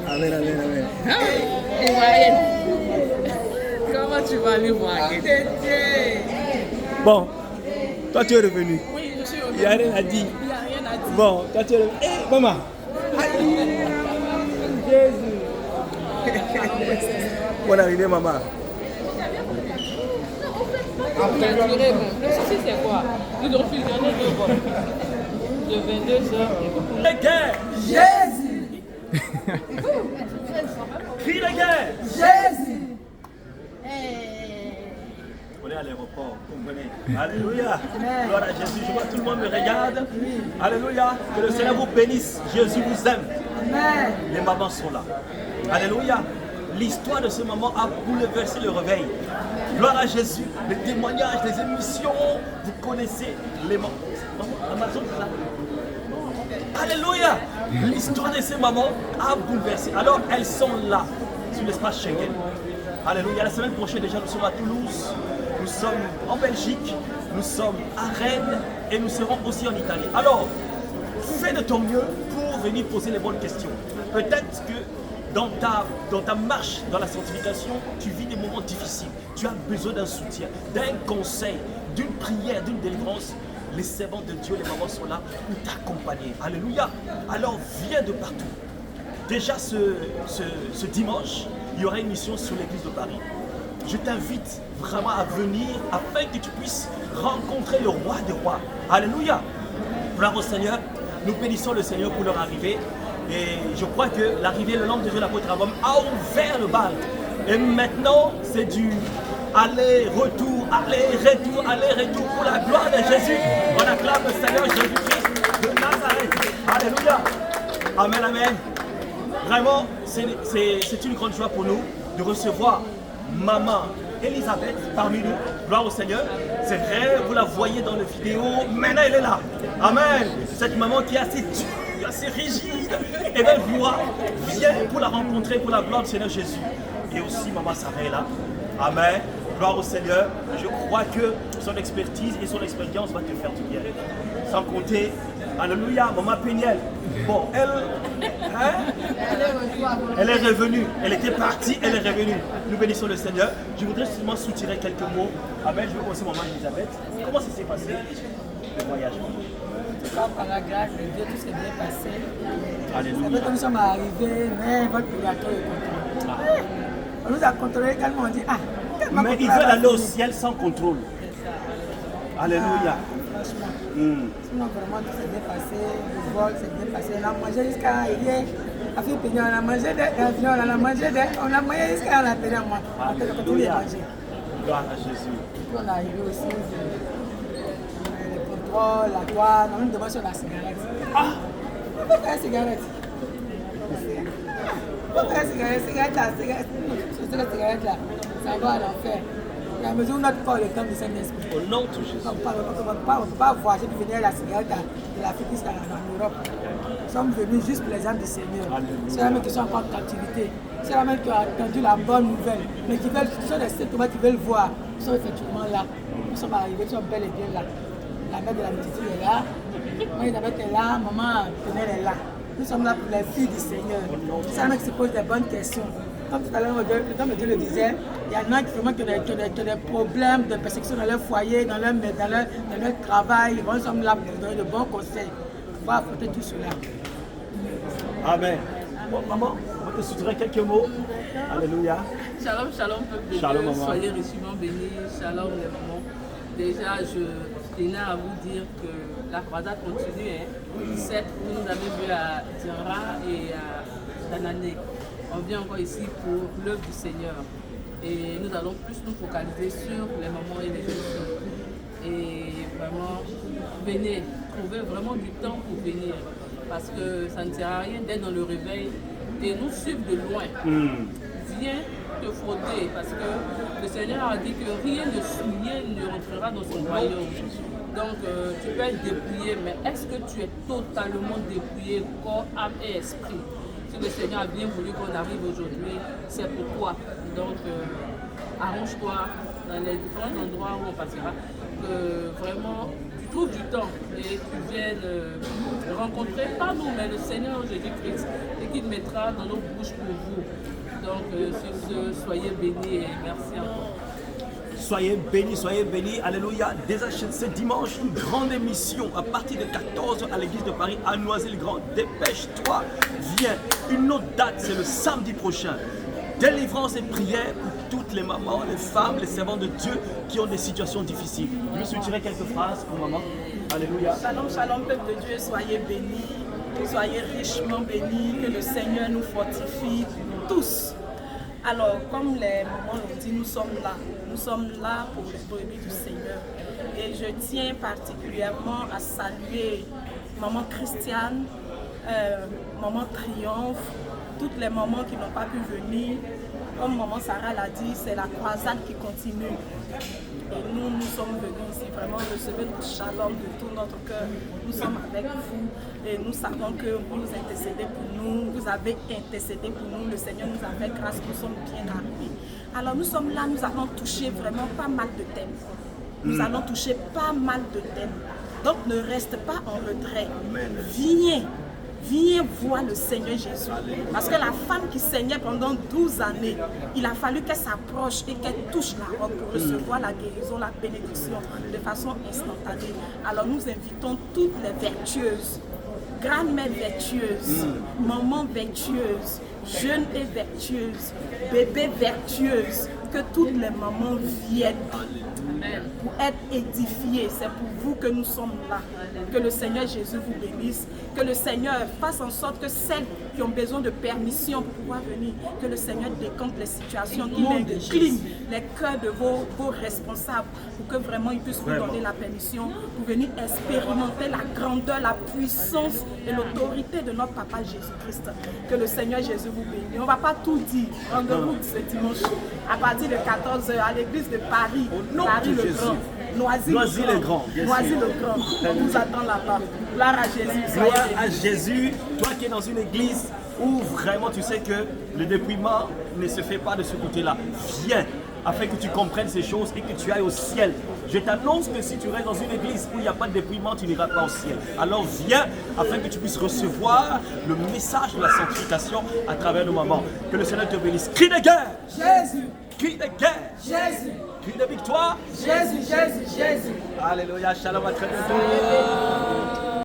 Amen, amen, amen. Comment tu vas aller voir? Bon, toi tu es revenu. Oui, je suis revenu. Il n'y a rien à dire. Il n'y a rien à dire. Bon, toi tu es revenu. Hé, maman. Jésus. Bonne arrivée, maman. Le souci c'est quoi? Nous devons filmer de 22h. Jésus. Crie la guerre. Jésus. On est à l'aéroport, vous comprenez? Alléluia. Gloire à Jésus. Je vois tout le monde me regarde. Alléluia. Que le Seigneur vous bénisse. Jésus vous aime. Amen. Les mamans sont là. Alléluia. L'histoire de ce moment a bouleversé le réveil. Gloire à Jésus. Les témoignages, les émissions. Vous connaissez les mamans. Amazon, là. Alléluia. L'histoire de ces mamans a bouleversé. Alors, elles sont là, sur l'espace Schengen. Alléluia. La semaine prochaine, déjà, nous sommes à Toulouse. Nous sommes en Belgique. Nous sommes à Rennes. Et nous serons aussi en Italie. Alors, fais de ton mieux pour venir poser les bonnes questions. Peut-être que dans ta marche dans la sanctification, tu vis des moments difficiles. Tu as besoin d'un soutien, d'un conseil, d'une prière, d'une délivrance. Les servants de Dieu, les mamans sont là pour t'accompagner. Alléluia. Alors viens de partout. Déjà ce dimanche, il y aura une mission sur l'église de Paris. Je t'invite vraiment à venir afin que tu puisses rencontrer le roi des rois. Alléluia. Gloire au Seigneur. Nous bénissons le Seigneur pour leur arrivée. Et je crois que l'arrivée, le nom de Dieu, l'apôtre Abraham a ouvert le bal. Et maintenant, c'est du aller-retour, aller-retour, aller-retour pour la gloire de Jésus. On acclame le Seigneur Jésus-Christ de Nazareth. Alléluia. Amen, amen. Vraiment, c'est une grande joie pour nous de recevoir Maman Elisabeth parmi nous. Gloire au Seigneur. C'est vrai, vous la voyez dans les vidéos. Maintenant, elle est là. Amen. Cette maman qui est assez dure, assez rigide. Et bien, gloire, viens pour la rencontrer pour la gloire du Seigneur Jésus. Et aussi, Maman Sarah est là. Amen. Gloire au Seigneur. Je crois que son expertise et son expérience va te faire du bien. Sans compter, alléluia, Maman Péniel. Bon, elle est revenue. Elle était partie, elle est revenue. Nous bénissons le Seigneur. Je voudrais seulement soutirer quelques mots. Amen. Je veux commencer Maman Elisabeth. Comment ça s'est passé, le voyage? Par la grâce de Dieu, tout s'est bien passé. Alléluia. C'est vrai que nous sommes arrivés, mais votre créateur est contrôlé. On nous a contrôlé tellement, on dit, mais ils veulent aller au ciel sans contrôle. Alléluia. Franchement. Sinon, vraiment, tout s'est bien passé. Le vol s'est bien passé. On a mangé jusqu'à hier. La fille Péniel, on a mangé des avions, on a mangé jusqu'à la télé. Alléluia. Gloire à Jésus. Puis on est arrivé aussi. Le contrôle, la douane, on nous demande sur la cigarette. Pourquoi faire une cigarette? Pourquoi faire une cigarette? Cette cigarette-là, ça va à l'enfer. À la mesure où notre corps est le temps du Saint-Esprit. Au nom de Jésus. On ne peut pas voyager pour venir à la cigarette de l'Afrique jusqu'à l'Europe. Nous sommes venus juste pour les âmes du Seigneur. C'est la même qui sont encore en captivité. C'est la même qui a entendu la bonne nouvelle. Mais qui sont des stétomates qui veulent voir. Nous sommes effectivement là. Nous sommes arrivés, nous sommes bel et bien là. La mère de la multitude est là. Maman Elisabeth est là. Maman Péniel est là. Nous sommes là pour les filles du Seigneur. C'est la même qui se pose des bonnes questions. Comme tout à l'heure, le Dieu le disait, il y en a qui ont des problèmes de persécution dans leur foyer, dans leur travail. Nous sommes là pour donner de bons conseils. Il faut affronter tout cela. Amen. Bon, maman, on va te soutirer quelques mots. Alléluia. Shalom, shalom, peuple de Shalom, Dieu. maman. Soyez richement bénis. Shalom, les mamans. Déjà, je tenais à vous dire que la croisade continue. Certes, vous nous avez vu à Dira et à Danané. On vient encore ici pour l'œuvre du Seigneur. Et nous allons plus nous focaliser sur les mamans et les jeunes filles. Et vraiment, venez, trouvez vraiment du temps pour venir. Parce que ça ne sert à rien d'être dans le réveil et nous suivre de loin. Viens te frotter parce que le Seigneur a dit que rien ne rentrera dans son royaume. Donc tu peux être dépouillé, mais est-ce que tu es totalement dépouillé, corps, âme et esprit? Si le Seigneur a bien voulu qu'on arrive aujourd'hui, c'est pour toi. Donc arrange-toi dans les différents endroits où on passera. Vraiment, tu trouves du temps et tu viennes rencontrer, pas nous, mais le Seigneur Jésus-Christ, et qu'il mettra dans nos bouches pour vous. Donc, sur ce, soyez bénis et merci encore. Soyez bénis, alléluia. Déjà ce dimanche, une grande émission à partir de 14h à l'église de Paris à Noisy-le-Grand. Dépêche-toi, viens. Une autre date, c'est le samedi prochain. Délivrance et prière pour toutes les mamans, les femmes, les servantes de Dieu qui ont des situations difficiles. Je vais soutirer quelques phrases pour maman. Alléluia. Shalom, shalom, peuple de Dieu, soyez bénis, soyez richement bénis, que le Seigneur nous fortifie tous. Alors, comme les mamans l'ont dit, nous sommes là pour les brebis du Seigneur. Et je tiens particulièrement à saluer maman Christiane, maman Triomphe, toutes les mamans qui n'ont pas pu venir. Comme maman Sarah l'a dit, c'est la croisade qui continue. Et nous sommes venus ici vraiment recevoir le shalom de tout notre cœur. Nous sommes avec vous et nous savons que vous intercédez pour nous, vous avez intercédé pour nous, le Seigneur nous a fait grâce, nous sommes bien arrivés. Alors nous sommes là, nous allons toucher vraiment pas mal de thèmes. Nous allons toucher pas mal de thèmes. Donc ne reste pas en retrait. Viens voir le Seigneur Jésus. Parce que la femme qui saignait pendant 12 années, il a fallu qu'elle s'approche et qu'elle touche la robe pour recevoir la guérison, la bénédiction de façon instantanée. Alors nous invitons toutes les vertueuses, grand-mères vertueuses, mamans vertueuses, jeunes et vertueuses, bébés vertueuses, que toutes les mamans viennent pour être édifiées. C'est pour vous que nous sommes là. Que le Seigneur Jésus vous bénisse. Que le Seigneur fasse en sorte que celles qui ont besoin de permission pour pouvoir venir, que le Seigneur décante les situations, qu'il incline les cœurs de vos responsables pour que vraiment ils puissent vous donner la permission pour venir expérimenter la grandeur, la puissance et l'autorité de notre Papa Jésus-Christ. Que le Seigneur Jésus vous bénisse. On ne va pas tout dire. Rendez-vous ce dimanche à partir de 14h à l'église de Paris, Paris-le-Grand. Noisy-le-Grand. Noisy-le-Grand. On vous attend là-bas. Gloire à Jésus. Gloire à Jésus. Toi qui es dans une église où vraiment tu sais que le dépouillement ne se fait pas de ce côté-là. Viens afin que tu comprennes ces choses et que tu ailles au ciel. Je t'annonce que si tu restes dans une église où il n'y a pas de dépouillement, tu n'iras pas au ciel. Alors viens afin que tu puisses recevoir le message de la sanctification à travers nos mamans. Que le Seigneur te bénisse. Crie de guerre. Jésus. Crie de guerre. Jésus. Crie de victoire. Jésus, Jésus, Jésus. Alléluia. Shalom à très bientôt.